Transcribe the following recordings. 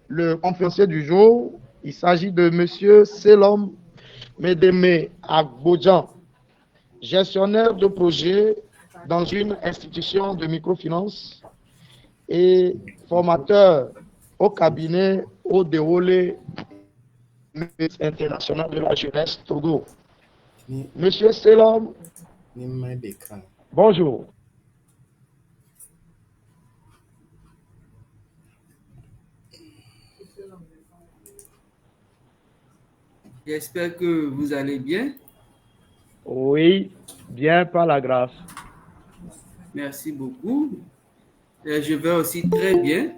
Le conférencier du jour, il s'agit de Monsieur Selom Medeme Agbodjan, gestionnaire de projet dans une institution de microfinance et formateur au cabinet au déroulé international de la jeunesse Togo. Monsieur Selom, bonjour. J'espère que vous allez bien. Oui, bien par la grâce. Merci beaucoup. Je vais aussi très bien.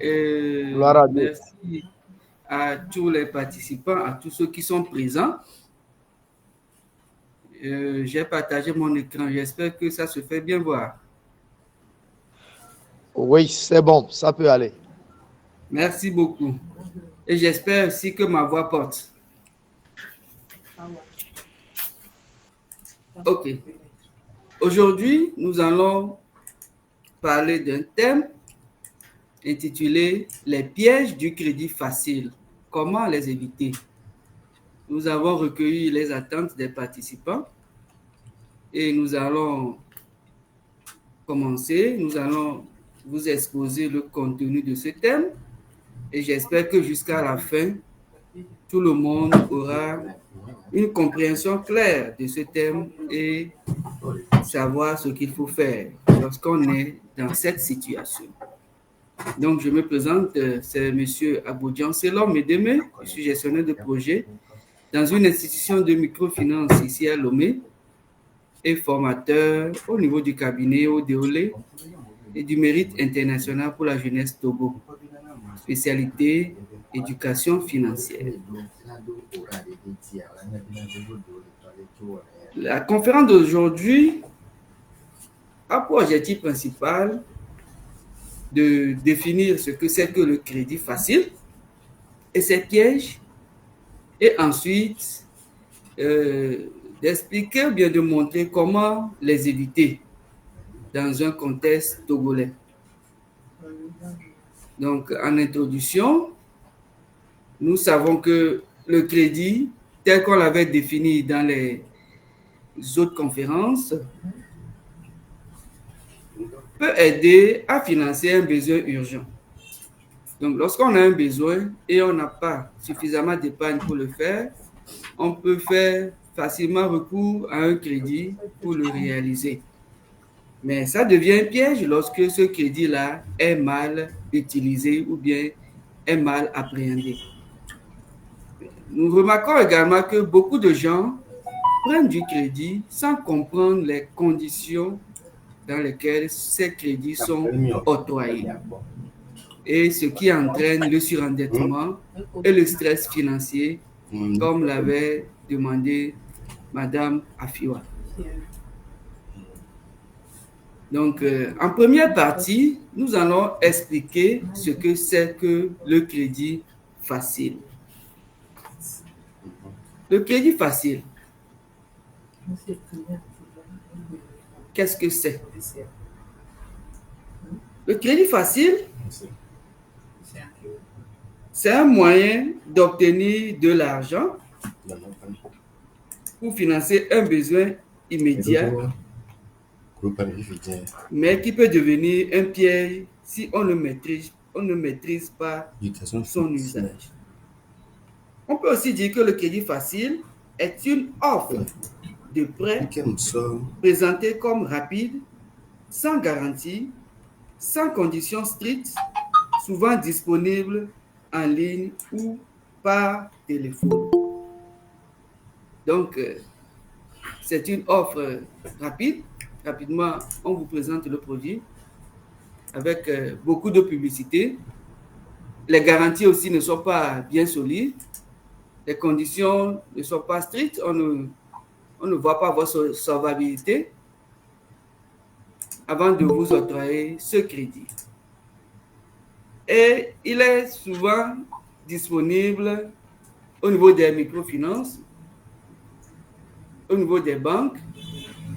Gloire à Dieu. Merci à tous les participants, à tous ceux qui sont présents. J'ai partagé mon écran. J'espère que ça se fait bien voir. Oui, c'est bon, ça peut aller. Merci beaucoup. Et j'espère aussi que ma voix porte. OK. Aujourd'hui, nous allons parler d'un thème intitulé « Les pièges du crédit facile. Comment les éviter ?» Nous avons recueilli les attentes des participants et nous allons commencer. Nous allons vous exposer le contenu de ce thème et j'espère que jusqu'à la fin, tout le monde aura une compréhension claire de ce thème et savoir ce qu'il faut faire lorsqu'on est dans cette situation. Donc, je me présente, c'est M. Agbodjan Selom Medeme, je suis gestionnaire de projet dans une institution de microfinance ici à Lomé et formateur au niveau du cabinet au déroulé et du mérite international pour la jeunesse Togo, spécialité éducation financière. La conférence d'aujourd'hui a pour objectif principal de définir ce que c'est que le crédit facile et ses pièges, et ensuite d'expliquer ou bien de montrer comment les éviter dans un contexte togolais. Donc, en introduction, nous savons que le crédit, tel qu'on l'avait défini dans les autres conférences, peut aider à financer un besoin urgent. Donc, lorsqu'on a un besoin et on n'a pas suffisamment d'épargne pour le faire, on peut faire facilement recours à un crédit pour le réaliser. Mais ça devient un piège lorsque ce crédit-là est mal utilisé ou bien est mal appréhendé. Nous remarquons également que beaucoup de gens prennent du crédit sans comprendre les conditions dans lesquelles ces crédits sont octroyés, et ce qui entraîne le surendettement et le stress financier, comme l'avait demandé Madame Afiwa. Donc, en première partie, nous allons expliquer ce que c'est que le crédit facile. Le crédit facile, qu'est-ce que c'est? Le crédit facile, c'est un moyen d'obtenir de l'argent pour financer un besoin immédiat, mais qui peut devenir un piège si on ne maîtrise pas son usage. On peut aussi dire que le crédit facile est une offre de prêt présentée comme rapide, sans garantie, sans conditions strictes, souvent disponible en ligne ou par téléphone. Donc, c'est une offre rapide. Rapidement, on vous présente le produit avec beaucoup de publicité. Les garanties aussi ne sont pas bien solides. Les conditions ne sont pas strictes. On ne voit pas votre solvabilité avant de vous octroyer ce crédit. Et il est souvent disponible au niveau des microfinances, au niveau des banques,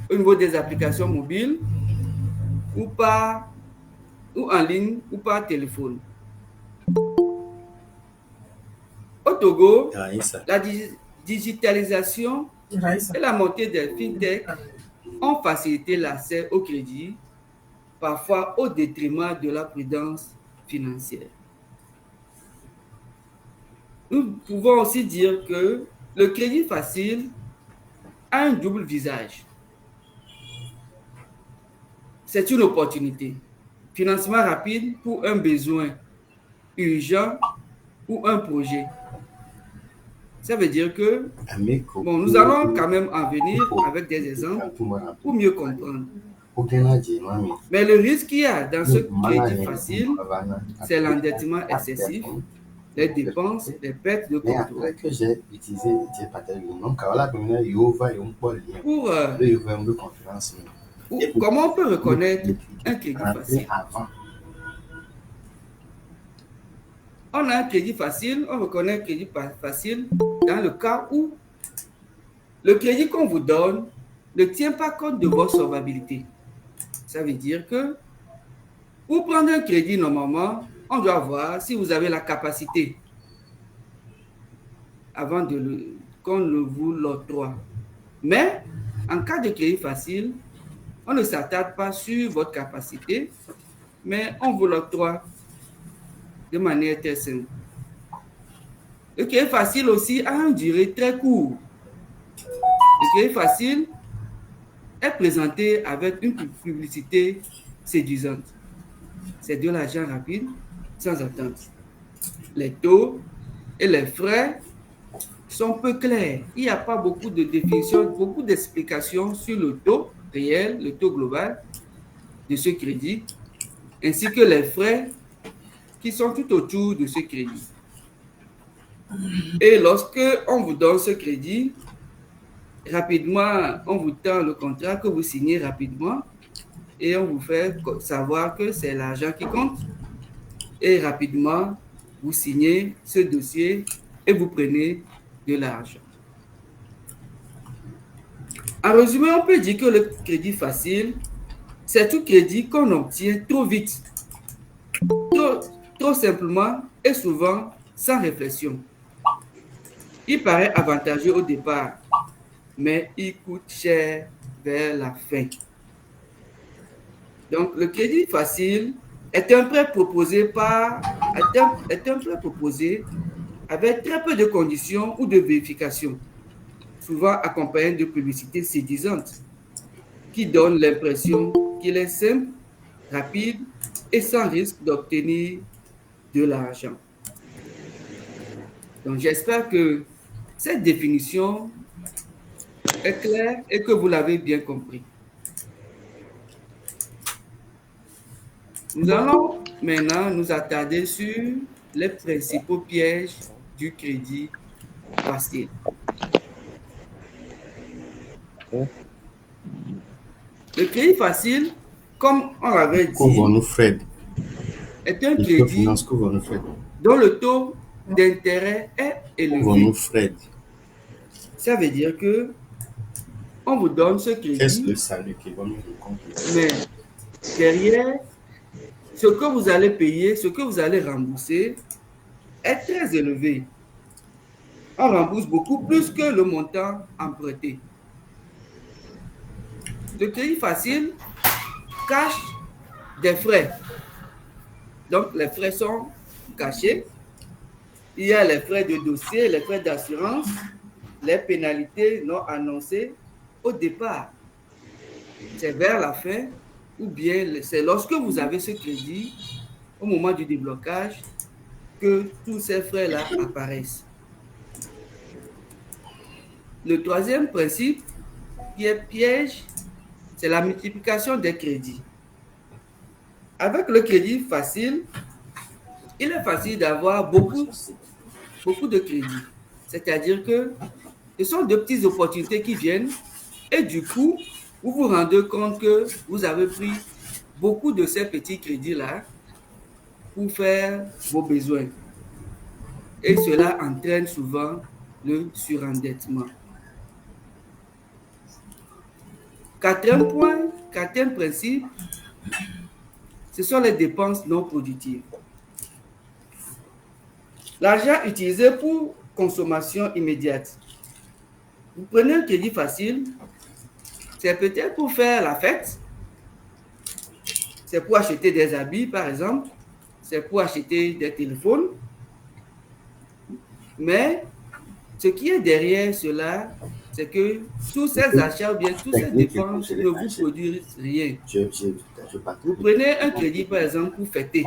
au niveau des applications mobiles, ou en ligne, ou par téléphone. Au Togo, la digitalisation et la montée des fintech ont facilité l'accès au crédit, parfois au détriment de la prudence financière. Nous pouvons aussi dire que le crédit facile a un double visage. C'est une opportunité. Financement rapide pour un besoin urgent ou un projet. Ça veut dire que, bon, nous allons quand même en venir avec des exemples pour mieux comprendre. Mais le risque qu'il y a dans ce crédit facile, c'est l'endettement excessif, les dépenses, les pertes de contrôle. Comment on peut reconnaître un crédit facile? On a un crédit facile, on reconnaît un crédit facile dans le cas où le crédit qu'on vous donne ne tient pas compte de votre solvabilité. Ça veut dire que pour prendre un crédit, normalement, on doit voir si vous avez la capacité avant qu'on vous l'octroie. Mais en cas de crédit facile, on ne s'attarde pas sur votre capacité, mais on vous l'octroie de manière très simple. Le crédit facile aussi a une durée très courte. Le crédit facile est présenté avec une publicité séduisante. C'est de l'argent rapide, sans attente. Les taux et les frais sont peu clairs. Il n'y a pas beaucoup de définitions, beaucoup d'explications sur le taux réel, le taux global de ce crédit, ainsi que les frais qui sont tout autour de ce crédit. Et lorsque on vous donne ce crédit, rapidement, on vous tend le contrat que vous signez rapidement et on vous fait savoir que c'est l'argent qui compte. Et rapidement, vous signez ce dossier et vous prenez de l'argent. En résumé, on peut dire que le crédit facile, c'est tout crédit qu'on obtient trop vite, trop simplement et souvent sans réflexion. Il paraît avantageux au départ, mais il coûte cher vers la fin. Donc, le crédit facile est un prêt proposé avec très peu de conditions ou de vérifications, souvent accompagné de publicités séduisantes qui donnent l'impression qu'il est simple, rapide et sans risque d'obtenir de l'argent. Donc, j'espère que cette définition est claire et que vous l'avez bien compris. Nous allons maintenant nous attarder sur les principaux pièges du crédit facile. Le crédit facile, comme on l'avait dit, est un crédit dont le taux d'intérêt est élevé. Ça veut dire que on vous donne ce crédit, mais derrière, ce que vous allez payer, ce que vous allez rembourser est très élevé. On rembourse beaucoup plus que le montant emprunté. Le crédit facile cache des frais. Donc, les frais sont cachés. Il y a les frais de dossier, les frais d'assurance, les pénalités non annoncées au départ. C'est vers la fin ou bien c'est lorsque vous avez ce crédit, au moment du déblocage, que tous ces frais-là apparaissent. Le troisième principe qui est piège, c'est la multiplication des crédits. Avec le crédit facile, il est facile d'avoir beaucoup de crédits. C'est-à-dire que ce sont de petites opportunités qui viennent et du coup, vous vous rendez compte que vous avez pris beaucoup de ces petits crédits-là pour faire vos besoins. Et cela entraîne souvent le surendettement. Quatrième point, quatrième principe, ce sont les dépenses non productives. L'argent utilisé pour consommation immédiate. Vous prenez un crédit facile, c'est peut-être pour faire la fête, c'est pour acheter des habits par exemple, c'est pour acheter des téléphones, mais ce qui est derrière cela, c'est que tous ces achats ou bien toutes ces dépenses ne vous produisent rien. Vous prenez un crédit par exemple pour fêter.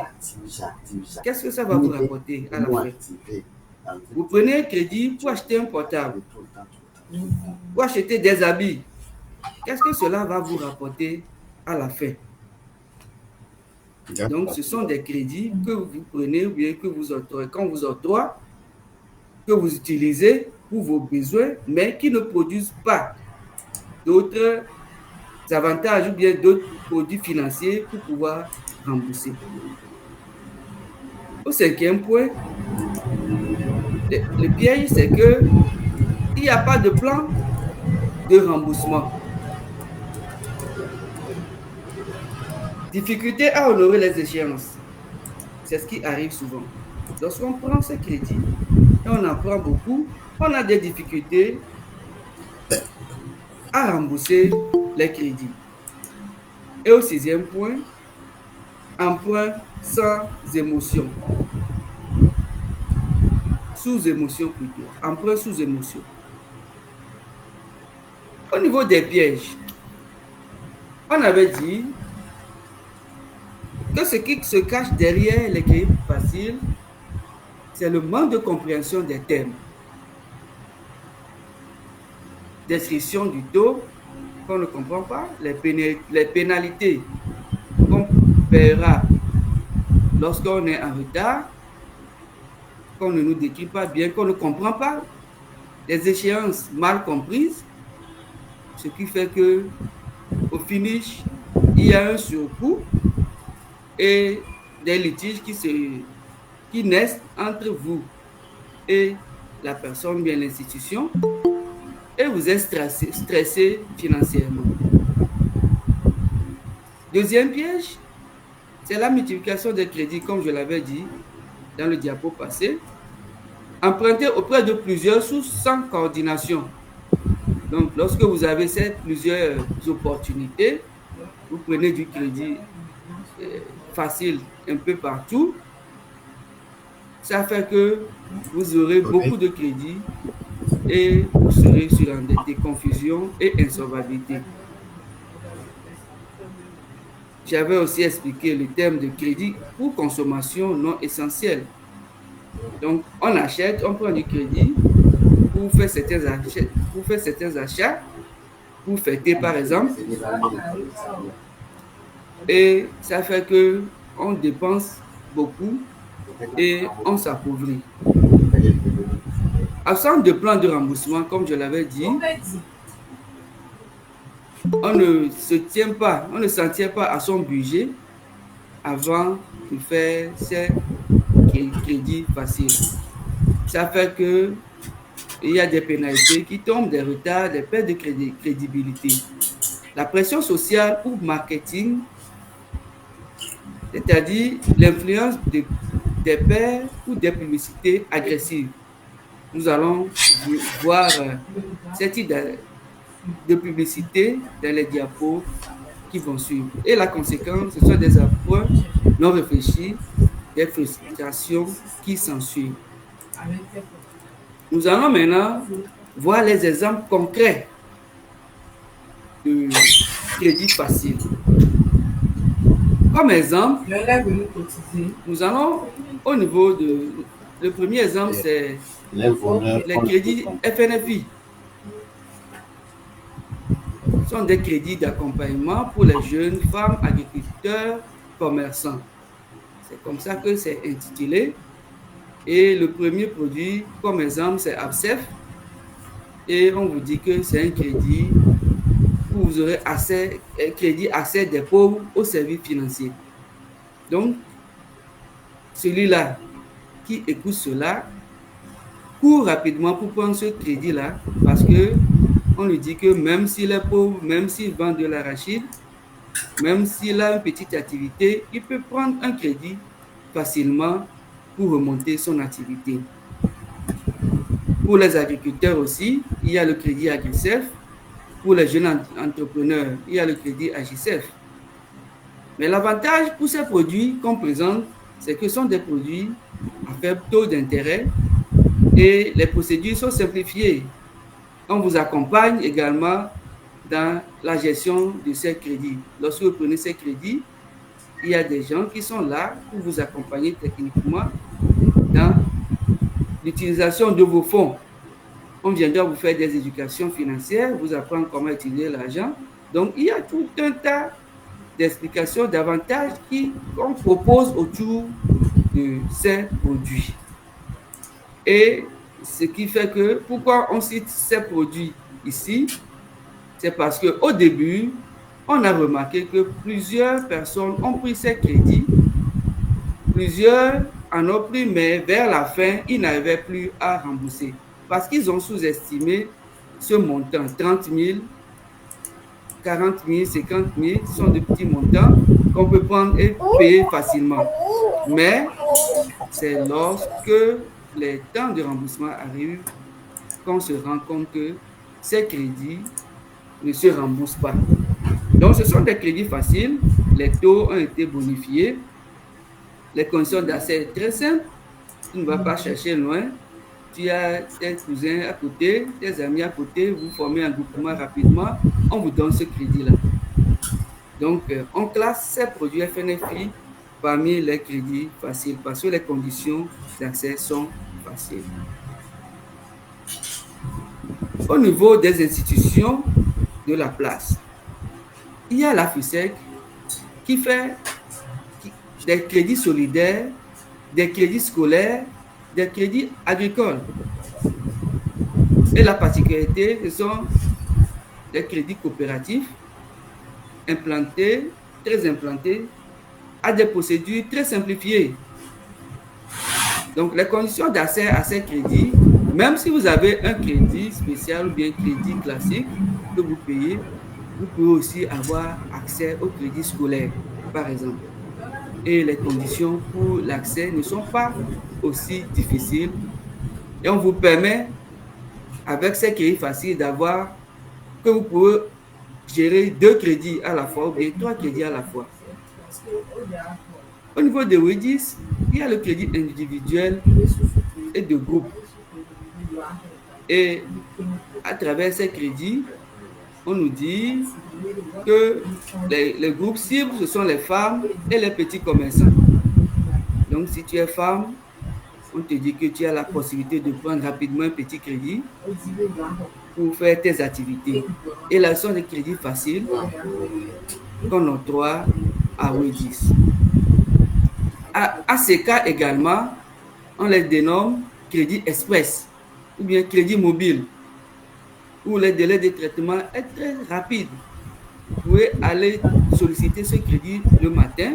Qu'est-ce que ça va vous rapporter à la fin? Vous prenez un crédit pour acheter un portable, pour acheter des habits. Qu'est-ce que cela va vous rapporter à la fin? Donc, ce sont des crédits que vous prenez ou bien que vous octroyez, quand vous octroyez, que vous utilisez pour vos besoins, mais qui ne produisent pas d'autres avantages ou bien d'autres produits financiers pour pouvoir rembourser. Au cinquième point, le piège, c'est que il n'y a pas de plan de remboursement. Difficulté à honorer les échéances. C'est ce qui arrive souvent. Lorsqu'on prend ce crédit et on en prend beaucoup, on a des difficultés à rembourser les crédits. Et au sixième point, emprunt sans émotion. Sous émotion plutôt. Emprunt sous émotion. Au niveau des pièges, on avait dit que ce qui se cache derrière les crédits faciles, c'est le manque de compréhension des termes. Description du taux qu'on ne comprend pas, les pénalités qu'on paiera lorsqu'on est en retard, qu'on ne nous décrit pas bien, qu'on ne comprend pas, les échéances mal comprises, ce qui fait que au finish, il y a un surcoût et des litiges qui naissent entre vous et la personne, bien l'institution, et vous êtes stressé financièrement. Deuxième piège, c'est la multiplication des crédits, comme je l'avais dit dans le diapo passé. Emprunter auprès de plusieurs sources sans coordination. Donc, lorsque vous avez plusieurs opportunités, vous prenez du crédit facile un peu partout. Ça fait que vous aurez beaucoup de crédits et vous serez sur des confusions et insolvabilité. J'avais aussi expliqué le terme de crédit pour consommation non essentielle. Donc, on achète, on prend du crédit pour faire certains achats, pour fêter par exemple. Et ça fait que on dépense beaucoup et on s'appauvrit. Absence de plan de remboursement, comme je l'avais dit, on ne s'en tient pas à son budget avant de faire ses crédits faciles. Ça fait que il y a des pénalités qui tombent, des retards, des pertes de crédibilité. La pression sociale ou marketing, c'est-à-dire l'influence des pairs ou des publicités agressives. Nous allons voir ce type de publicité dans les diapos qui vont suivre. Et la conséquence, ce sont des approches non réfléchis, des frustrations qui s'ensuivent. Nous allons maintenant voir les exemples concrets de crédit facile. Comme exemple, nous allons au niveau de... Le premier exemple, c'est les crédits FNFI. Ce sont des crédits d'accompagnement pour les jeunes femmes agriculteurs commerçants. C'est comme ça que c'est intitulé. Et le premier produit, comme exemple, c'est ABSEF. Et on vous dit que c'est un crédit où vous aurez accès des pauvres aux services financiers. Donc, celui-là qui écoute cela, court rapidement pour prendre ce crédit-là, parce que on lui dit que même s'il est pauvre, même s'il vend de l'arachide, même s'il a une petite activité, il peut prendre un crédit facilement pour remonter son activité. Pour les agriculteurs aussi, il y a le crédit AgriSEF. Pour les jeunes entrepreneurs, il y a le crédit AGICEF. Mais l'avantage pour ces produits qu'on présente, c'est que ce sont des produits à faible taux d'intérêt et les procédures sont simplifiées. On vous accompagne également dans la gestion de ces crédits. Lorsque vous prenez ces crédits, il y a des gens qui sont là pour vous accompagner techniquement dans l'utilisation de vos fonds. On viendra vous faire des éducations financières, vous apprendre comment utiliser l'argent. Donc, il y a tout un tas d'explications, d'avantages qu'on propose autour de ces produits. Et ce qui fait que, pourquoi on cite ces produits ici, c'est parce qu'au début, on a remarqué que plusieurs personnes ont pris ces crédits, plusieurs en ont pris, mais vers la fin, ils n'arrivaient plus à rembourser parce qu'ils ont sous-estimé ce montant, 30 000, 40 000, 50 000, ce sont de petits montants qu'on peut prendre et payer facilement. Mais c'est lorsque les temps de remboursement arrivent qu'on se rend compte que ces crédits ne se remboursent pas. Donc, ce sont des crédits faciles, les taux ont été bonifiés, les conditions d'accès sont très simples, tu ne vas pas chercher loin, tu as tes cousins à côté, tes amis à côté, vous formez un groupement rapidement, on vous donne ce crédit-là. Donc, on classe ces produits FNFI parmi les crédits faciles parce que les conditions d'accès sont faciles. Au niveau des institutions de la place, il y a la FISEC qui fait des crédits solidaires, des crédits scolaires, des crédits agricoles. Et la particularité, ce sont des crédits coopératifs implantés, très implantés, à des procédures très simplifiées. Donc, les conditions d'accès à ces crédits, même si vous avez un crédit spécial ou bien crédit classique que vous payez, vous pouvez aussi avoir accès au crédit scolaire, par exemple. Et les conditions pour l'accès ne sont pas aussi difficiles. Et on vous permet, avec ces crédits faciles, d'avoir que vous pouvez gérer 2 crédits à la fois ou bien 3 crédits à la fois. Au niveau des WIDIS, il y a le crédit individuel et de groupe. Et à travers ces crédits, on nous dit que les groupes cibles, ce sont les femmes et les petits commerçants. Donc, si tu es femme, on te dit que tu as la possibilité de prendre rapidement un petit crédit pour faire tes activités. Et là, ce sont des crédits faciles qu'on octroie à WIDIS. À ces cas également, on les dénomme crédit express ou bien crédit mobile, où le délai de traitement est très rapide. Vous pouvez aller solliciter ce crédit le matin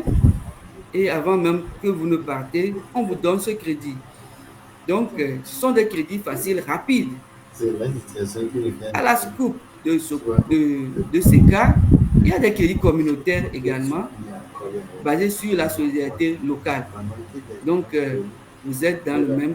et avant même que vous ne partez, on vous donne ce crédit. Donc, ce sont des crédits faciles, rapides. À la coupe de ces cas, il y a des crédits communautaires également, basés sur la solidarité locale. Donc, vous êtes dans le même...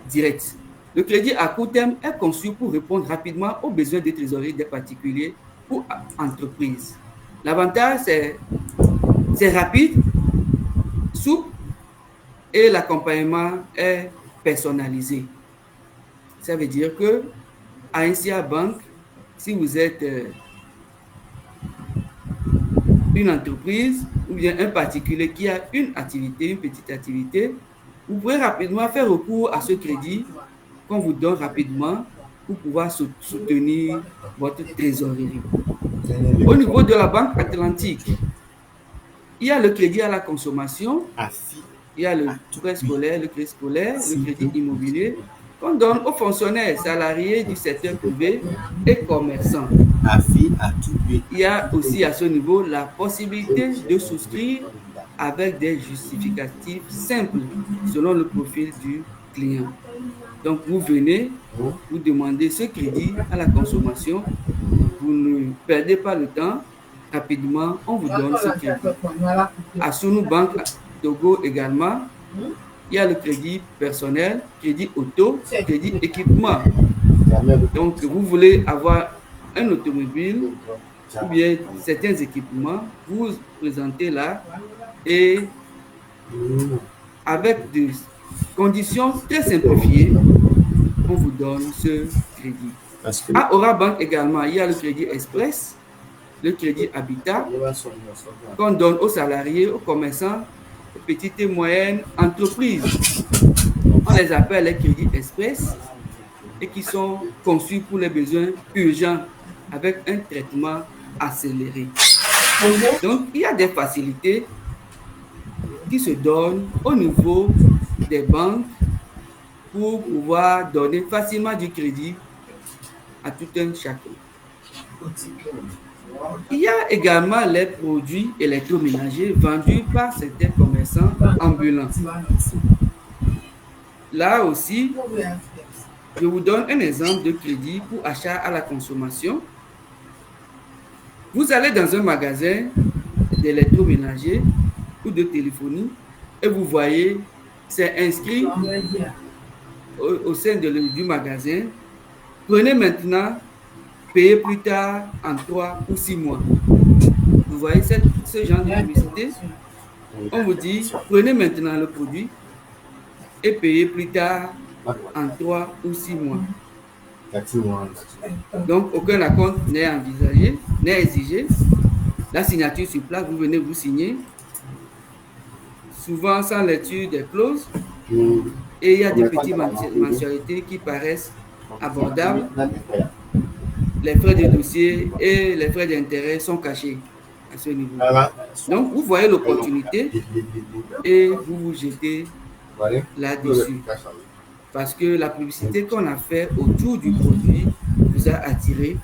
direct. Le crédit à court terme est conçu pour répondre rapidement aux besoins de trésorerie des particuliers ou entreprises. L'avantage, c'est rapide, souple et l'accompagnement est personnalisé. Ça veut dire que à NCA Bank, si vous êtes une entreprise ou bien un particulier qui a une activité, une petite activité, vous pouvez rapidement faire recours à ce crédit qu'on vous donne rapidement pour pouvoir soutenir votre trésorerie. Au niveau de la Banque Atlantique, Il y a le crédit à la consommation, il y a le préscolaire, le crédit scolaire, le crédit immobilier qu'on donne aux fonctionnaires, salariés du secteur privé et commerçants. Il y a aussi à ce niveau la possibilité de souscrire avec des justificatifs simples selon le profil du client. Donc vous venez, vous demandez ce crédit à la consommation, vous ne perdez pas le temps, rapidement on vous donne ce crédit. À Sunu Bank Togo également, il y a le crédit personnel, crédit auto, crédit équipement. Donc vous voulez avoir un automobile ou bien certains équipements, vous vous présentez là et avec des conditions très simplifiées, on vous donne ce crédit. À Aura Bank également, il y a le crédit express, le crédit habitat qu'on donne aux salariés, aux commerçants, aux petites et moyennes entreprises. On les appelle les crédits express et qui sont conçus pour les besoins urgents avec un traitement accéléré. Donc, il y a des facilités qui se donnent au niveau des banques pour pouvoir donner facilement du crédit à tout un chacun. Il y a également les produits électroménagers vendus par certains commerçants ambulants. Là aussi, je vous donne un exemple de crédit pour achat à la consommation. Vous allez dans un magasin d'électroménager ou de téléphonie et vous voyez, c'est inscrit au sein du magasin. Prenez maintenant, payez plus tard en 3 ou 6 mois. Vous voyez ce genre de publicité? On vous dit, prenez maintenant le produit et payez plus tard en 3 ou 6 mois. Donc, aucun acompte n'est envisagé, n'est exigé. La signature sur place, vous venez vous signer. Souvent sans lecture des clauses. Et il y a des petites mensualités qui paraissent abordables. Les frais de dossier et les frais d'intérêt sont cachés à ce niveau. Donc, vous voyez l'opportunité et vous vous jetez là-dessus. Parce que la publicité qu'on a fait autour du produit vous a attiré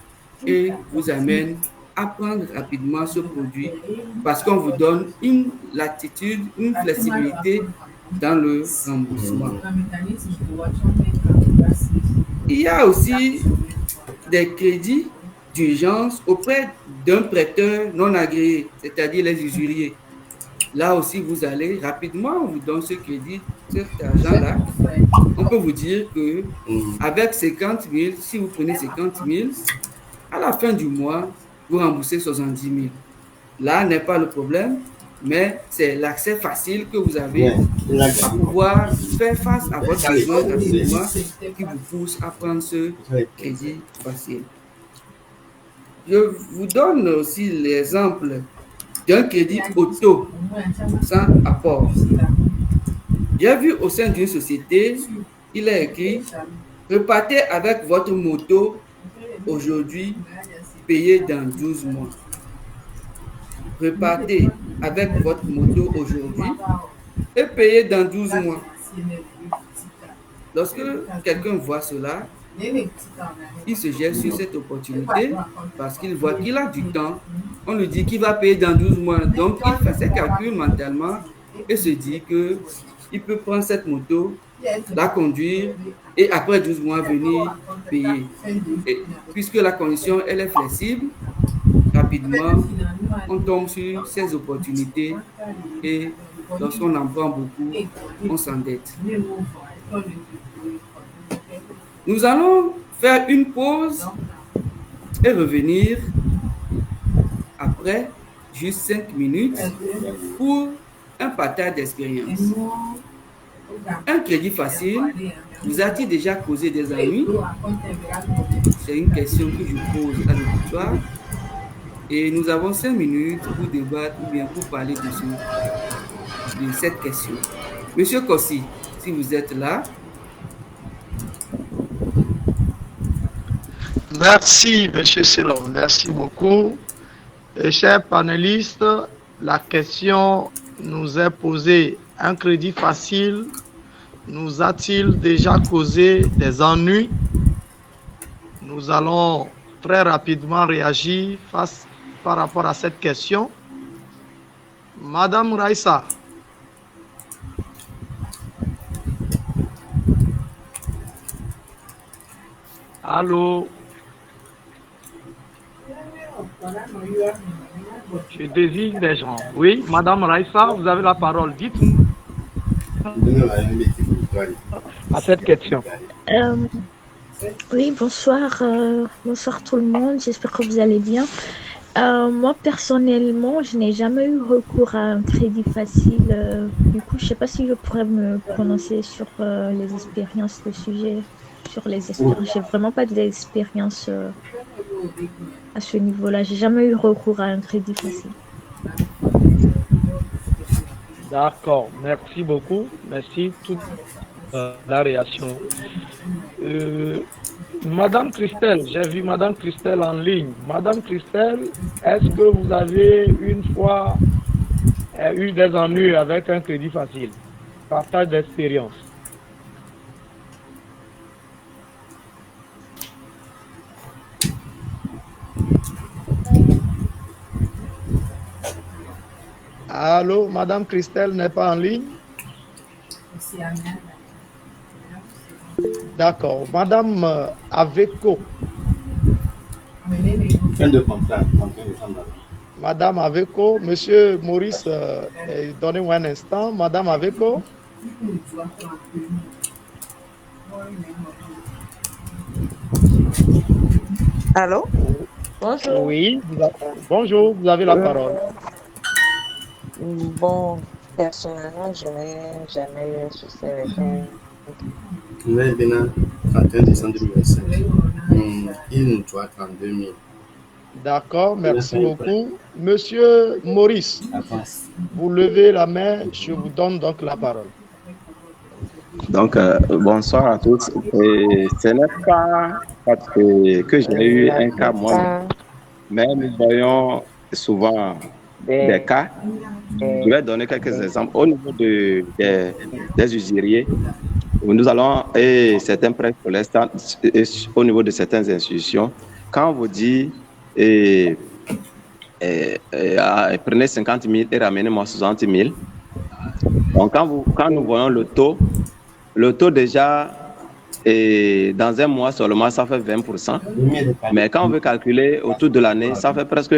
et vous amène à prendre rapidement ce produit parce qu'on vous donne une latitude, une flexibilité dans le remboursement. Il y a aussi des crédits d'urgence auprès d'un prêteur non agréé, c'est-à-dire les usuriers. Là aussi, vous allez rapidement, on vous donne ce crédit, cet argent-là. On peut vous dire que avec 50 000, si vous prenez 50 000, à la fin du mois, vous remboursez 70 000. Là n'est pas le problème, mais c'est l'accès facile que vous avez à pouvoir faire face à votre besoin rapidement qui vous pousse à prendre ce crédit facile. Je vous donne aussi l'exemple d'un crédit auto sans apport. J'ai vu au sein d'une société, il est écrit « Repartez avec votre moto aujourd'hui, payé dans 12 mois. » Repartez avec votre moto aujourd'hui et payé dans 12 mois. Lorsque quelqu'un voit cela, il se jette sur cette opportunité parce qu'il voit qu'il a du temps. On lui dit qu'il va payer dans 12 mois. Donc, il fait ses calculs mentalement et se dit qu'il peut prendre cette moto, la conduire et après 12 mois venir payer. Et puisque la condition elle est flexible, rapidement, on tombe sur ces opportunités et lorsqu'on en prend beaucoup, on s'endette. Nous allons faire une pause et revenir après juste 5 minutes pour un partage d'expérience. Un crédit facile, vous a-t-il déjà causé des ennuis? C'est une question que je pose à l'auditoire. Et nous avons 5 minutes pour débattre ou bien pour parler de cette question. Monsieur Kossi, si vous êtes là. Merci, Monsieur Selom. Merci beaucoup. Et chers panélistes, La question nous est posée, un crédit facile nous a-t-il déjà causé des ennuis? Nous allons très rapidement réagir par rapport à cette question. Madame Raissa. Allô? Je désigne des gens. Oui, Madame Raissa, vous avez la parole. Dites-nous à cette question. Oui, bonsoir. Bonsoir tout le monde. J'espère que vous allez bien. Moi, personnellement, je n'ai jamais eu recours à un crédit facile. Du coup, je ne sais pas si je pourrais me prononcer sur les expériences, le sujet sur les expériences. J'ai vraiment pas d'expérience à ce niveau-là. J'ai jamais eu recours à un crédit facile. D'accord, merci beaucoup. Merci toute la réaction. Madame Christelle, j'ai vu Madame Christelle en ligne. Madame Christelle, est-ce que vous avez une fois eu des ennuis avec un crédit facile? Partage d'expérience. Allô, Madame Christelle n'est pas en ligne? D'accord. Madame Aveco. Madame Aveco, Monsieur Maurice, donnez-moi un instant. Madame Aveco. Allô? Bonjour. Oui, bonjour, vous avez la parole. Bon, personnellement, je n'ai jamais eu un souci avec un. Il nous doit 32 000. D'accord, merci beaucoup. Monsieur Maurice, vous levez la main, je vous donne donc la parole. Donc, bonsoir à tous. Ce n'est pas parce que j'ai eu un cas moi, mais nous voyons souvent des cas. Je vais donner quelques exemples. Au niveau des usuriers, nous allons, et certains prêts pour l'instant, au niveau de certaines institutions, quand on vous dit prenez 50 000 et ramenez-moi 60 000, donc quand nous voyons le taux déjà, dans un mois seulement, ça fait 20%. Mais quand on veut calculer autour de l'année, ça fait presque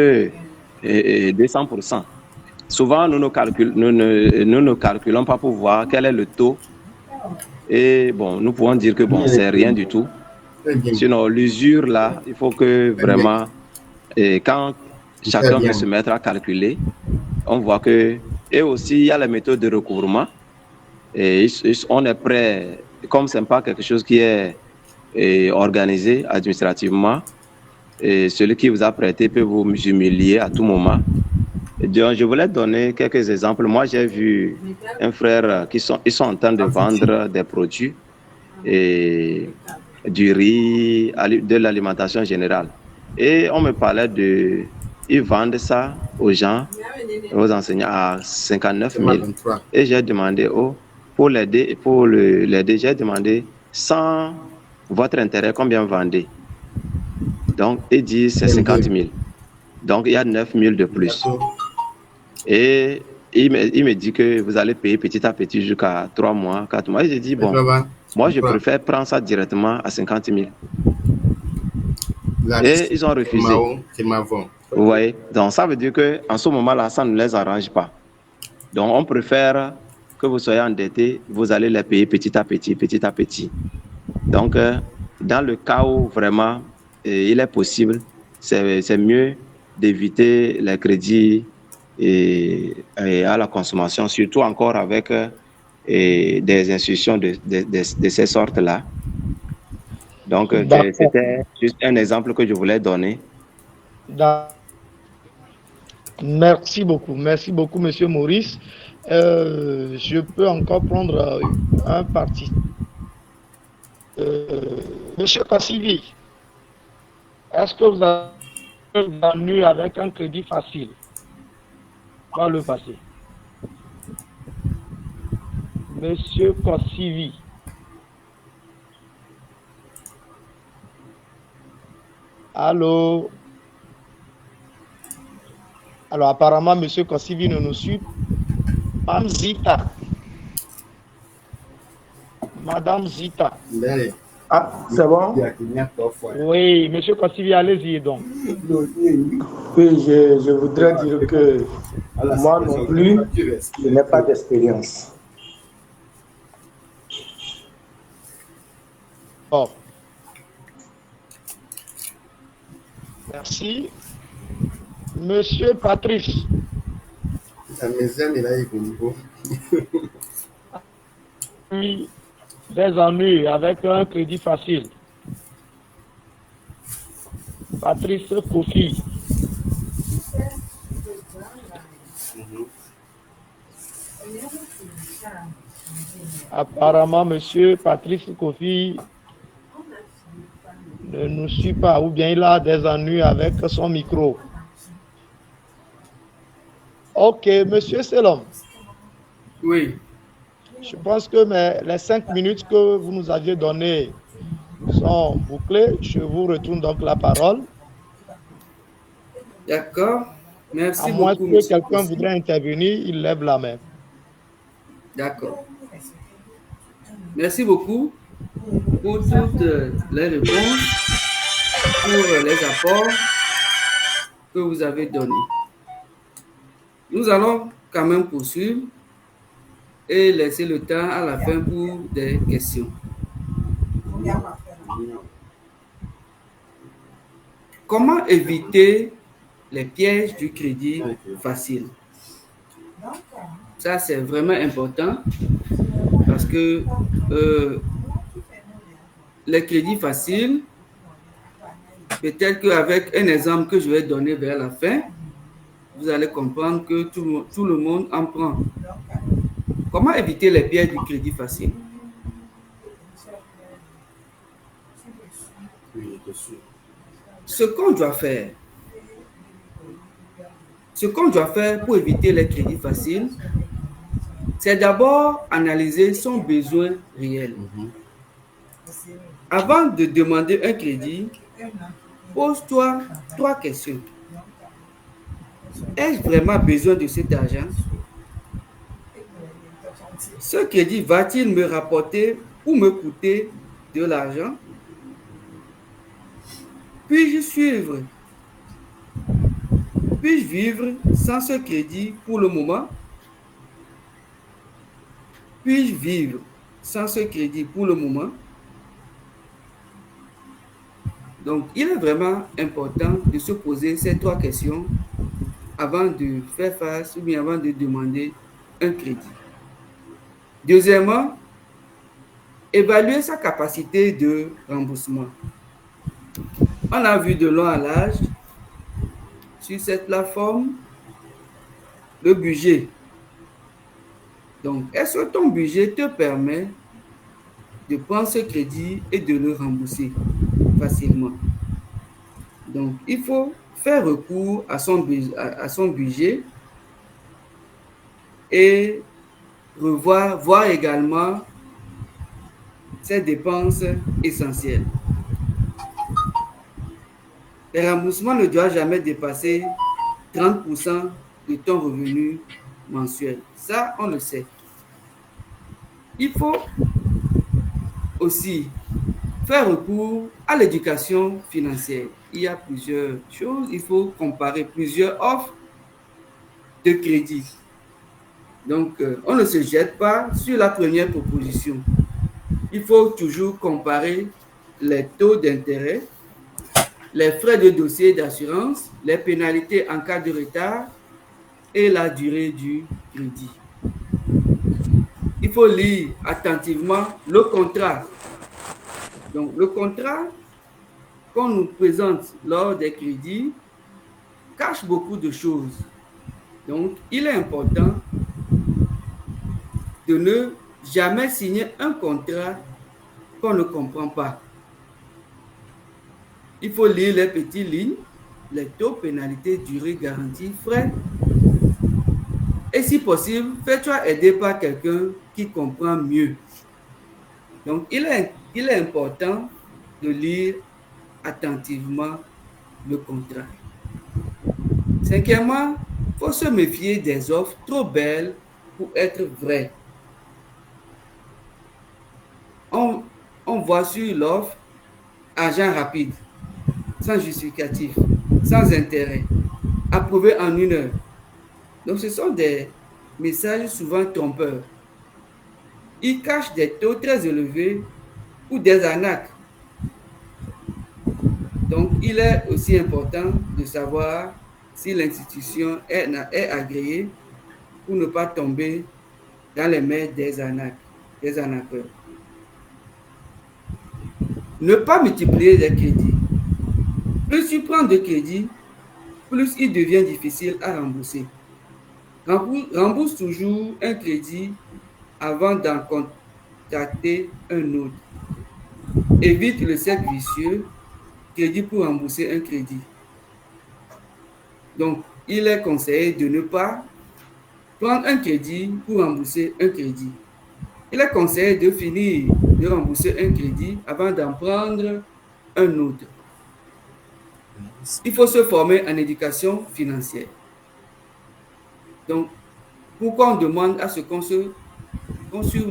200%. Souvent, nous ne calculons pas pour voir quel est le taux. Et bon, nous pouvons dire que bon, c'est rien du tout. Sinon, l'usure là, il faut que vraiment, quand chacun veut se mettre à calculer, on voit que, et aussi il y a les méthodes de recouvrement. Et on est prêt, comme ce n'est pas quelque chose qui est organisé administrativement, et celui qui vous a prêté peut vous humilier à tout moment. Donc, je voulais donner quelques exemples. Moi, j'ai vu un frère ils sont en train de vendre des produits, et du riz, de l'alimentation générale. Et on me parlait ils vendent ça aux gens, aux enseignants à 59 000. Et j'ai demandé, pour l'aider, j'ai demandé, sans votre intérêt, combien vous vendez? Donc, ils disent c'est 50 000. Donc, il y a 9 000 de plus. Et il me dit que vous allez payer petit à petit jusqu'à 3 mois, 4 mois. Et j'ai dit, bon, moi, je préfère prendre ça directement à 50 000. Et ils ont refusé. Vous voyez? Donc, ça veut dire qu'en ce moment-là, ça ne les arrange pas. Donc, on préfère que vous soyez endetté, vous allez les payer petit à petit, petit à petit. Donc, dans le cas où vraiment il est possible, c'est mieux d'éviter les crédits et à la consommation, surtout encore avec des institutions de ces sortes-là. Donc, c'était juste un exemple que je voulais donner. Merci beaucoup, Monsieur Maurice. Je peux encore prendre un parti. Monsieur Kassivi, est-ce que vous avez venu avec un crédit facile? va le passer. Monsieur Kossivi. Allô? Alors, apparemment, monsieur Kossivi ne nous suit. Madame Zita. Madame Zita. Ah, c'est bon? Oui, monsieur Kossivi, allez-y donc. Oui, je voudrais dire que moi non plus, je n'ai pas d'expérience. Bon. Merci. Monsieur Patrice. Oui, des ennuis avec un crédit facile. Patrice Kofi. Apparemment, monsieur Patrice Kofi ne nous suit pas, ou bien il a des ennuis avec son micro. Ok, monsieur Selom. Oui. Je pense que les 5 minutes que vous nous aviez données sont bouclées. Je vous retourne donc la parole. D'accord. Merci beaucoup. À moins que quelqu'un voudrait intervenir, il lève la main. D'accord. Merci beaucoup pour toutes les réponses, pour les apports que vous avez donnés. Nous allons quand même poursuivre et laisser le temps à la fin pour des questions. Comment éviter les pièges du crédit facile? Ça, c'est vraiment important parce que les crédits faciles, peut-être qu'avec un exemple que je vais donner vers la fin, vous allez comprendre que tout le monde en prend. Comment éviter les pièges du crédit facile? Ce qu'on doit faire pour éviter les crédits faciles, c'est d'abord analyser son besoin réel. Avant de demander un crédit, pose-toi 3 questions. Ai-je vraiment besoin de cet argent? Ce crédit va-t-il me rapporter ou me coûter de l'argent? Puis-je vivre sans ce crédit pour le moment? Puis-je vivre sans ce crédit pour le moment? Donc, il est vraiment important de se poser ces 3 questions avant de faire face ou bien avant de demander un crédit. Deuxièmement, évaluer sa capacité de remboursement. On a vu de long à large sur cette plateforme le budget. Donc, est-ce que ton budget te permet de prendre ce crédit et de le rembourser facilement? Donc, il faut faire recours à son budget et voir également ses dépenses essentielles. Les remboursements ne doivent jamais dépasser 30% de ton revenu mensuel. Ça, on le sait. Il faut aussi faire recours à l'éducation financière. Il y a plusieurs choses. Il faut comparer plusieurs offres de crédit. Donc, on ne se jette pas sur la première proposition. Il faut toujours comparer les taux d'intérêt, les frais de dossier d'assurance, les pénalités en cas de retard et la durée du crédit. Il faut lire attentivement le contrat. Donc, le contrat qu'on nous présente lors des crédits cache beaucoup de choses. Donc, il est important de ne jamais signer un contrat qu'on ne comprend pas. Il faut lire les petites lignes, les taux, pénalités, durée, garantie, frais. Et si possible, fais-toi aider par quelqu'un qui comprend mieux. Donc, il est important de lire attentivement le contrat. Cinquièmement, il faut se méfier des offres trop belles pour être vraies. On voit sur l'offre argent rapide, sans justificatif, sans intérêt, approuvé en 1 heure. Donc, ce sont des messages souvent trompeurs. Ils cachent des taux très élevés ou des arnaques. Donc, il est aussi important de savoir si l'institution est agréée pour ne pas tomber dans les mains des arnaqueurs. Ne pas multiplier les crédits. Plus tu prends de crédits, plus il devient difficile à rembourser. Rembourse toujours un crédit avant d'en contacter un autre. Évite le cercle vicieux, crédit pour rembourser un crédit. Donc, il est conseillé de ne pas prendre un crédit pour rembourser un crédit. Il est conseillé de finir de rembourser un crédit avant d'en prendre un autre. Il faut se former en éducation financière. Donc, pourquoi on demande à ce qu'on suive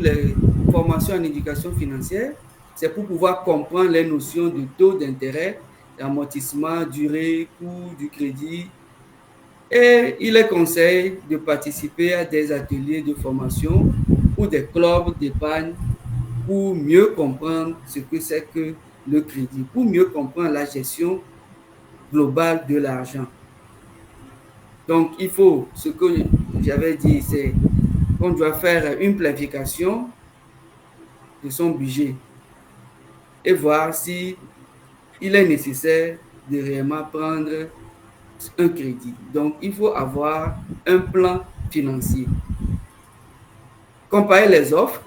les formations en éducation financière? C'est pour pouvoir comprendre les notions de taux d'intérêt, d'amortissement, durée, coût du crédit. Et il est conseillé de participer à des ateliers de formation ou des clubs d'épargne pour mieux comprendre ce que c'est que le crédit, pour mieux comprendre la gestion globale de l'argent. Donc, il faut, ce que j'avais dit, c'est qu'on doit faire une planification de son budget et voir si il est nécessaire de réellement prendre un crédit. Donc, il faut avoir un plan financier. Comparer les offres,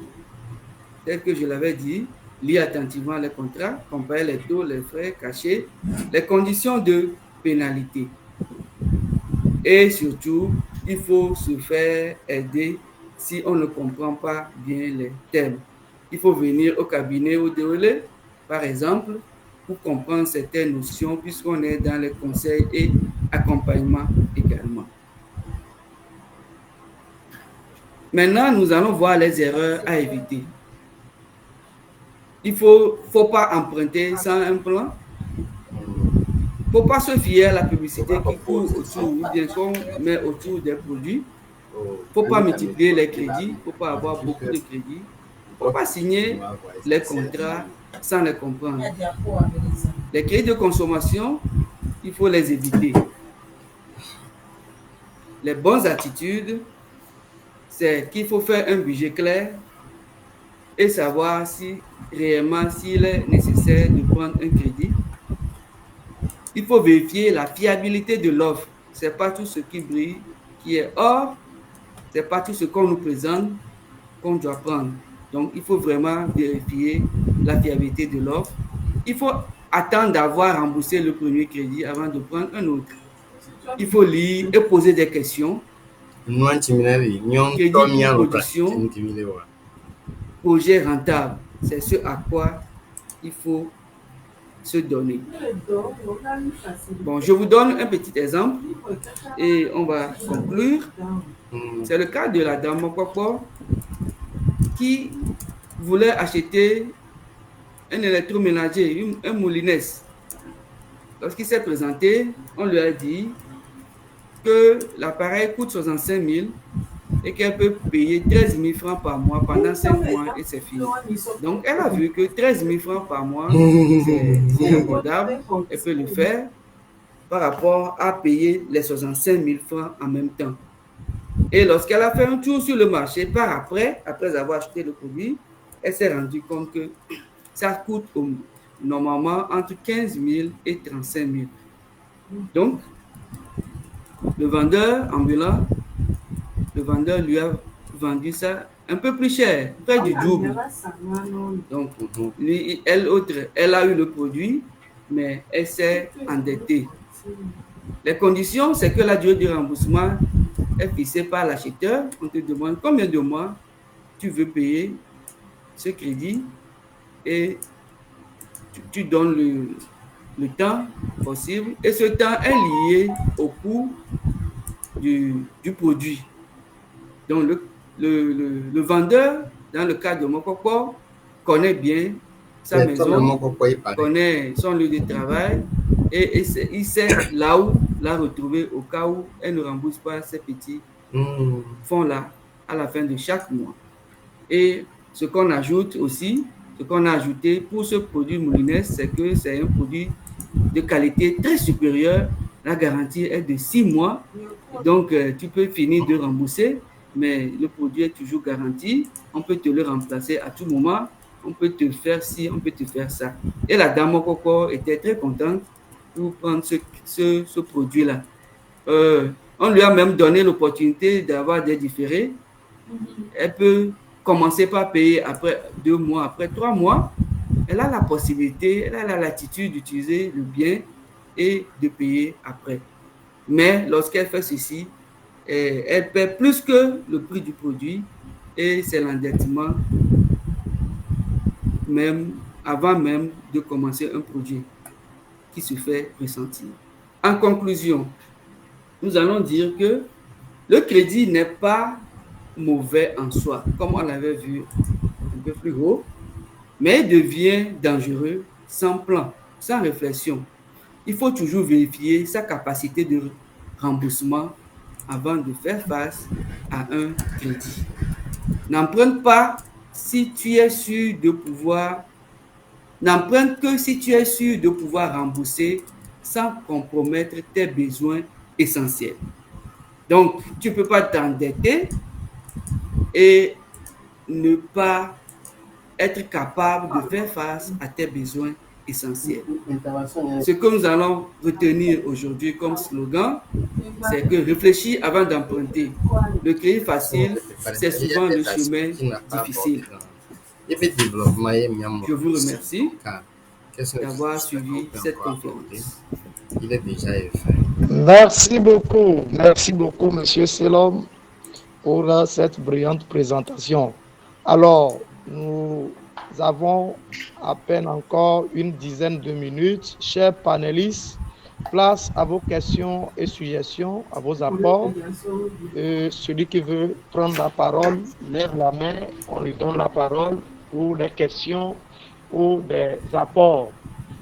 tel que je l'avais dit, lire attentivement les contrats, comparer les taux, les frais cachés, les conditions de pénalité. Et surtout, il faut se faire aider si on ne comprend pas bien les termes. Il faut venir au cabinet ou DOLE, par exemple, pour comprendre certaines notions, puisqu'on est dans les conseils et accompagnement également. Maintenant, nous allons voir les erreurs à éviter. Il ne faut pas emprunter sans un plan. Il ne faut pas se fier à la publicité qui court autour, ou bien qu'on met autour des produits. Il ne faut pas multiplier les crédits, il ne faut pas avoir beaucoup de crédits. Il ne faut pas signer les contrats sans les comprendre. Les crédits de consommation, il faut les éviter. Les bonnes attitudes, c'est qu'il faut faire un budget clair et savoir si réellement s'il est nécessaire de prendre un crédit. Il faut vérifier la fiabilité de l'offre. Ce n'est pas tout ce qui brille qui est or, ce n'est pas tout ce qu'on nous présente qu'on doit prendre. Donc, il faut vraiment vérifier la fiabilité de l'offre. Il faut attendre d'avoir remboursé le premier crédit avant de prendre un autre. Il faut lire et poser des questions. Crédit pour production, projet rentable, c'est ce à quoi il faut se donner. Bon, je vous donne un petit exemple et on va conclure. C'est le cas de la dame Mokoko qui voulait acheter un électroménager, un moulinès. Lorsqu'il s'est présenté, on lui a dit que l'appareil coûte 65 000 et qu'elle peut payer 13 000 francs par mois pendant 5 mois et c'est fini. Donc, elle a vu que 13 000 francs par mois, c'est abordable. Elle peut le faire par rapport à payer les 65 000 francs en même temps. Et lorsqu'elle a fait un tour sur le marché, après avoir acheté le produit, elle s'est rendue compte que ça coûte normalement entre 15 000 et 35 000. Donc, le vendeur ambulant, le vendeur lui a vendu ça un peu plus cher, près du double. Donc, elle a eu le produit, mais elle s'est endettée. Les conditions, c'est que la durée du remboursement est fixée par l'acheteur. On te demande combien de mois tu veux payer ce crédit et tu donnes le temps possible. Et ce temps est lié au coût du produit. Donc, le vendeur, dans le cas de Mokoko, connaît bien sa maison, connaît son lieu de travail et il sait là où la retrouver au cas où elle ne rembourse pas ces petits fonds-là à la fin de chaque mois. Et ce qu'on ajoute aussi, ce qu'on a ajouté pour ce produit Moulines, c'est que c'est un produit de qualité très supérieure. La garantie est de 6 mois. Donc, tu peux finir de rembourser, mais le produit est toujours garanti. On peut te le remplacer à tout moment. On peut te faire ci, on peut te faire ça. Et la dame au coco était très contente pour prendre ce produit-là. On lui a même donné l'opportunité d'avoir des différés. Elle peut commencer par payer après 2 mois, après 3 mois. Elle a la possibilité, elle a la latitude d'utiliser le bien et de payer après. Mais lorsqu'elle fait ceci, elle paie plus que le prix du produit et c'est l'endettement même avant même de commencer un projet qui se fait ressentir. En conclusion, nous allons dire que le crédit n'est pas mauvais en soi, comme on l'avait vu un peu plus haut, mais il devient dangereux sans plan, sans réflexion. Il faut toujours vérifier sa capacité de remboursement avant de faire face à un crédit. N'emprunte pas si tu es sûr de pouvoir, n'emprunte que si tu es sûr de pouvoir rembourser sans compromettre tes besoins essentiels. Donc, tu ne peux pas t'endetter et ne pas être capable de faire face à tes besoins essentiels. Ce que nous allons retenir aujourd'hui comme slogan, c'est que réfléchis avant d'emprunter. Le crédit facile, c'est souvent le chemin difficile. Je vous remercie d'avoir suivi cette conférence. Merci beaucoup, Monsieur Selom, pour cette brillante présentation. Alors, nous avons à peine encore une dizaine de minutes. Chers panélistes, place à vos questions et suggestions, à vos apports. Celui qui veut prendre la parole, lève la main, on lui donne la parole pour des questions ou des apports,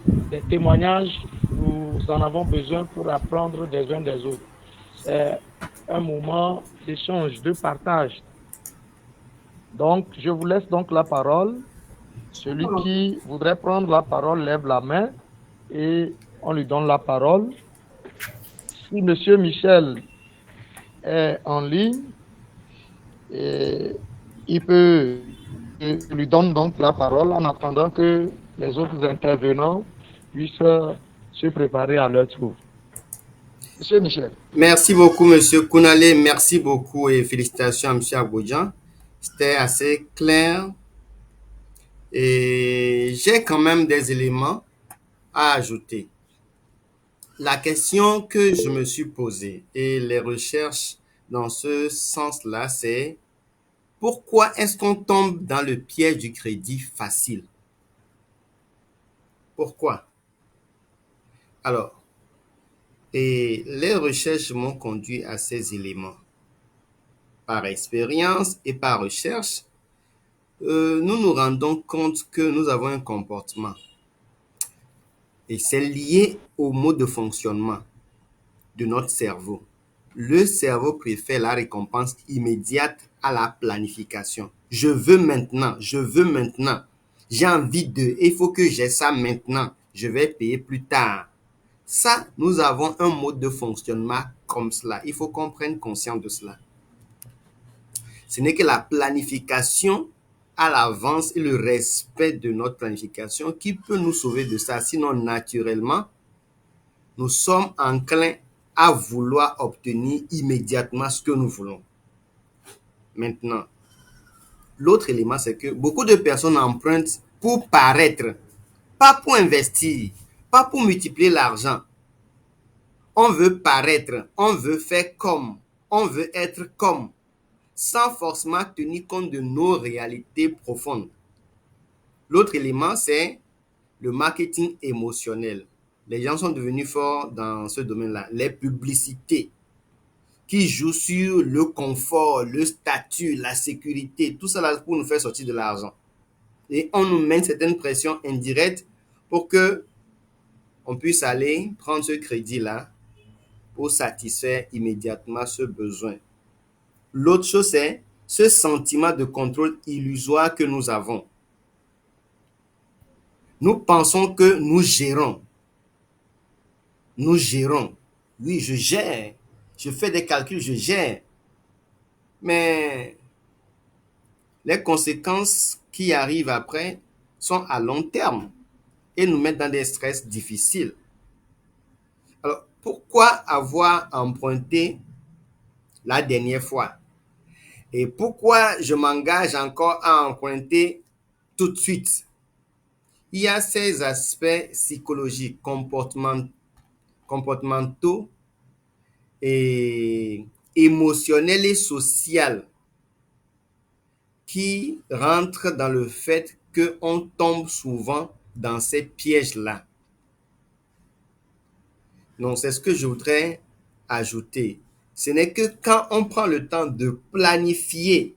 des témoignages. Nous en avons besoin pour apprendre des uns des autres. C'est un moment d'échange, de partage. Donc, je vous laisse donc la parole. Celui qui voudrait prendre la parole lève la main et on lui donne la parole. Si M. Michel est en ligne, il peut lui donner donc la parole en attendant que les autres intervenants puissent se préparer à leur tour. Monsieur Michel. Merci beaucoup, Monsieur Kounalé. Merci beaucoup et félicitations à Monsieur Abodjan. C'était assez clair. Et j'ai quand même des éléments à ajouter. La question que je me suis posée et les recherches dans ce sens-là, c'est pourquoi est-ce qu'on tombe dans le piège du crédit facile? Pourquoi? Alors, et les recherches m'ont conduit à ces éléments. Par expérience et par recherche, nous nous rendons compte que nous avons un comportement. Et c'est lié au mode de fonctionnement de notre cerveau. Le cerveau préfère la récompense immédiate à la planification. Je veux maintenant. J'ai envie de, il faut que j'ai ça maintenant. Je vais payer plus tard. Ça, nous avons un mode de fonctionnement comme cela. Il faut qu'on prenne conscience de cela. Ce n'est que la planification à l'avance et le respect de notre planification qui peut nous sauver de ça. Sinon, naturellement, nous sommes enclins à vouloir obtenir immédiatement ce que nous voulons. Maintenant, l'autre élément, c'est que beaucoup de personnes empruntent pour paraître, pas pour investir, pas pour multiplier l'argent. On veut paraître, on veut faire comme, on veut être comme, sans forcément tenir compte de nos réalités profondes. L'autre élément, c'est le marketing émotionnel. Les gens sont devenus forts dans ce domaine-là. Les publicités qui jouent sur le confort, le statut, la sécurité, tout ça là pour nous faire sortir de l'argent. Et on nous met certaines pressions indirectes pour que on puisse aller prendre ce crédit-là pour satisfaire immédiatement ce besoin. L'autre chose, c'est ce sentiment de contrôle illusoire que nous avons. Nous pensons que nous gérons. Nous gérons. Oui, je gère. Je fais des calculs, je gère. Mais les conséquences qui arrivent après sont à long terme et nous mettent dans des stress difficiles. Alors, pourquoi avoir emprunté la dernière fois? Et pourquoi je m'engage encore à emprunter tout de suite? Il y a ces aspects psychologiques, comportementaux et émotionnels et sociaux qui rentrent dans le fait qu'on tombe souvent dans ces pièges-là. Donc, c'est ce que je voudrais ajouter. Ce n'est que quand on prend le temps de planifier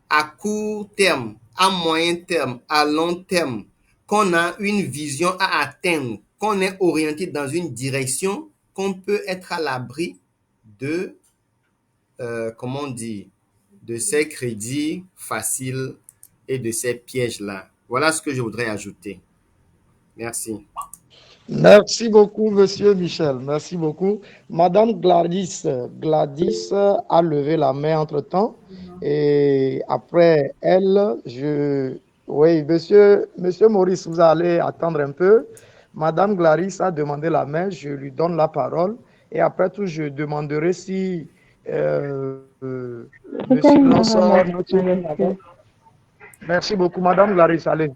à court terme, à moyen terme, à long terme, qu'on a une vision à atteindre, qu'on est orienté dans une direction, qu'on peut être à l'abri de, de ces crédits faciles et de ces pièges-là. Voilà ce que je voudrais ajouter. Merci. Merci beaucoup, Monsieur Michel. Merci beaucoup. Madame Gladys a levé la main entre-temps. Et après elle, oui, Monsieur Maurice, vous allez attendre un peu. Madame Gladys a demandé la main, je lui donne la parole. Et après tout, je demanderai si Monsieur Lansor... Merci beaucoup, Madame Gladys, allez-y.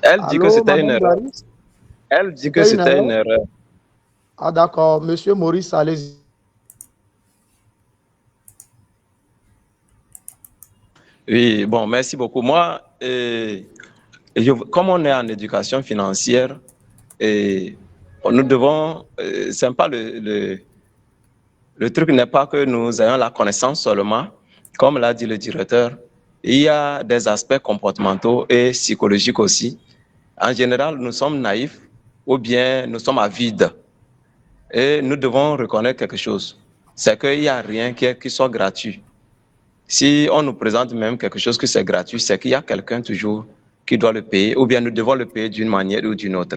Elle dit que c'était une erreur. Elle dit que c'était une erreur. Ah d'accord, Monsieur Maurice, allez-y. Oui, bon, merci beaucoup. Moi, comme on est en éducation financière, nous devons, c'est pas le truc n'est pas que nous ayons la connaissance seulement, comme l'a dit le directeur, il y a des aspects comportementaux et psychologiques aussi. En général, nous sommes naïfs ou bien nous sommes avides. Et nous devons reconnaître quelque chose, c'est qu'il n'y a rien qui soit gratuit. Si on nous présente même quelque chose que c'est gratuit, c'est qu'il y a quelqu'un toujours qui doit le payer, ou bien nous devons le payer d'une manière ou d'une autre.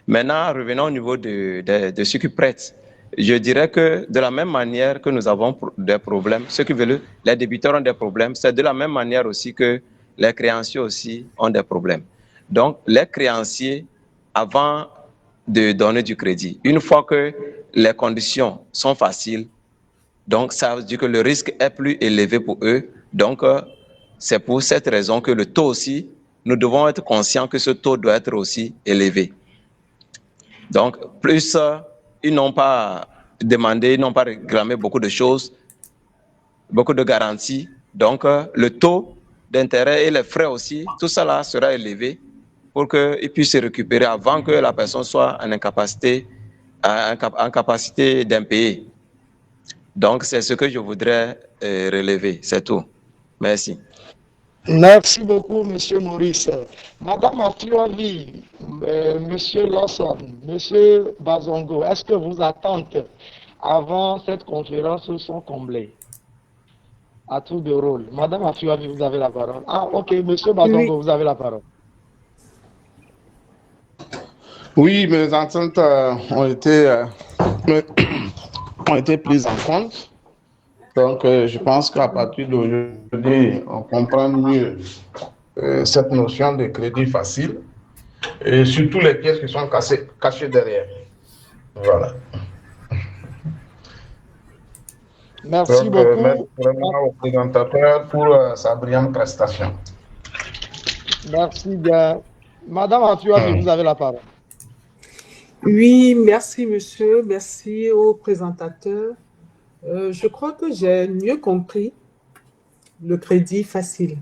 Maintenant, revenons au niveau de ceux qui prêtent. Je dirais que de la même manière que nous avons des problèmes, ceux qui veulent, les débiteurs ont des problèmes, c'est de la même manière aussi que les créanciers aussi ont des problèmes. Donc, les créanciers, avant de donner du crédit, une fois que les conditions sont faciles, donc ça veut dire que le risque est plus élevé pour eux. Donc, c'est pour cette raison que le taux aussi, nous devons être conscients que ce taux doit être aussi élevé. Donc, plus ils n'ont pas demandé, ils n'ont pas réclamé beaucoup de choses, beaucoup de garanties. Donc, le taux d'intérêt et les frais aussi, tout cela sera élevé pour qu'ils puissent se récupérer avant que la personne soit en incapacité d'impayer. Donc, c'est ce que je voudrais relever, c'est tout. Merci. Merci beaucoup, Monsieur Maurice. Madame Afioavi, Monsieur Lawson, Monsieur Bazongo, est-ce que vos attentes avant cette conférence sont comblées? À tour de rôle. Madame Afioavi, vous avez la parole. Ah, ok, Monsieur Bazongo, oui. Vous avez la parole. Oui, mes attentes ont été prises en compte. Donc, je pense qu'à partir d'aujourd'hui, on comprend mieux cette notion de crédit facile et surtout les pièces qui sont cachées derrière. Voilà. Merci beaucoup. Merci vraiment au présentateur pour sa brillante prestation. Merci bien. Madame Atuabi, vous avez la parole. Oui, merci monsieur, merci au présentateur. Je crois que j'ai mieux compris le crédit facile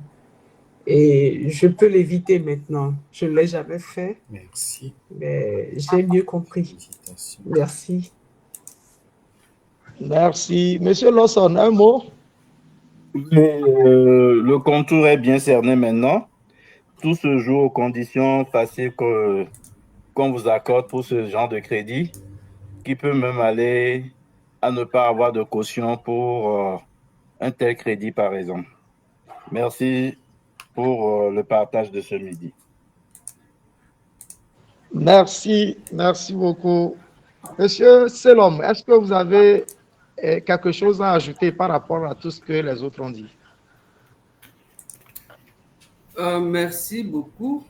et je peux l'éviter maintenant. Je ne l'ai jamais fait. Merci. Mais j'ai mieux compris. Merci. Merci. Monsieur Lawson, un mot? Le contour est bien cerné maintenant. Tout se joue aux conditions faciles qu'on vous accorde pour ce genre de crédit, qui peut même aller à ne pas avoir de caution pour un tel crédit, par exemple. Merci pour le partage de ce midi. Merci, merci beaucoup. Monsieur Selom, est-ce que vous avez quelque chose à ajouter par rapport à tout ce que les autres ont dit? Merci beaucoup.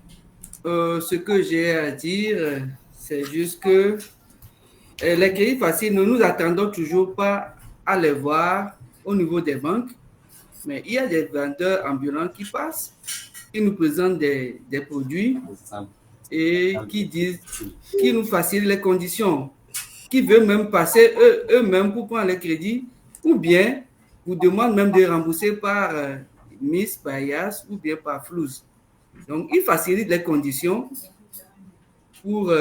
Ce que j'ai à dire, c'est juste que les crédits faciles, nous nous attendons toujours pas à les voir au niveau des banques, mais il y a des vendeurs ambulants qui passent, qui nous présentent des produits et qui nous facilitent les conditions, qui veulent même passer eux-mêmes pour prendre les crédits, ou bien vous demandent même de rembourser par Miss, par Yas ou bien par Flouz. Donc, ils facilitent les conditions pour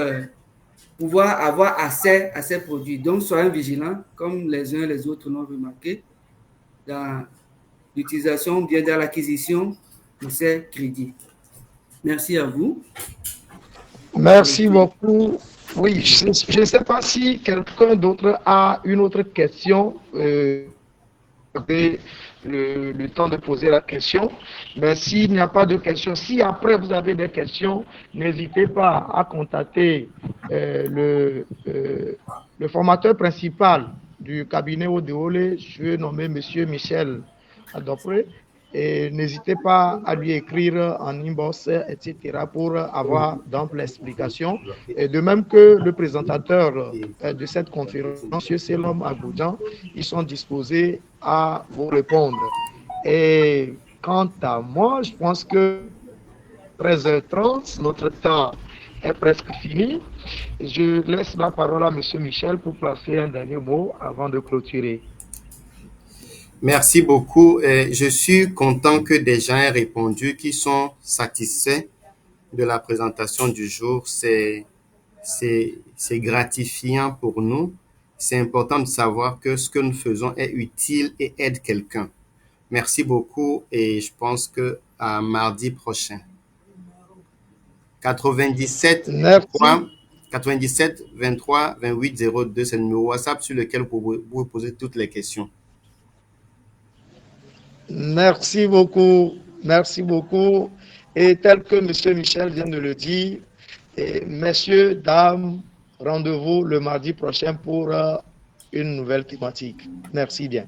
pouvoir avoir accès à ces produits. Donc, soyez vigilants, comme les uns et les autres l'ont remarqué, dans l'utilisation ou bien dans l'acquisition de ces crédits. Merci à vous. Merci beaucoup. Oui, je ne sais pas si quelqu'un d'autre a une autre question. Le temps de poser la question. Mais s'il n'y a pas de questions, si après vous avez des questions, n'hésitez pas à contacter le formateur principal du cabinet Odeole. Je vais nommer M. Michel Adopré. Et n'hésitez pas à lui écrire en inbox, etc., pour avoir d'amples explications. Et de même que le présentateur de cette conférence, M. Selom Agoudjan, ils sont disposés à vous répondre. Et quant à moi, je pense que 13h30, notre temps est presque fini. Je laisse la parole à M. Michel pour placer un dernier mot avant de clôturer. Merci beaucoup. Je suis content que des gens aient répondu, qui sont satisfaits de la présentation du jour. C'est gratifiant pour nous. C'est important de savoir que ce que nous faisons est utile et aide quelqu'un. Merci beaucoup et je pense que à mardi prochain. 97 23 28 02, c'est le numéro WhatsApp sur lequel vous pouvez poser toutes les questions. Merci beaucoup. Merci beaucoup. Et tel que M. Michel vient de le dire, messieurs, dames, rendez-vous le mardi prochain pour une nouvelle thématique. Merci bien.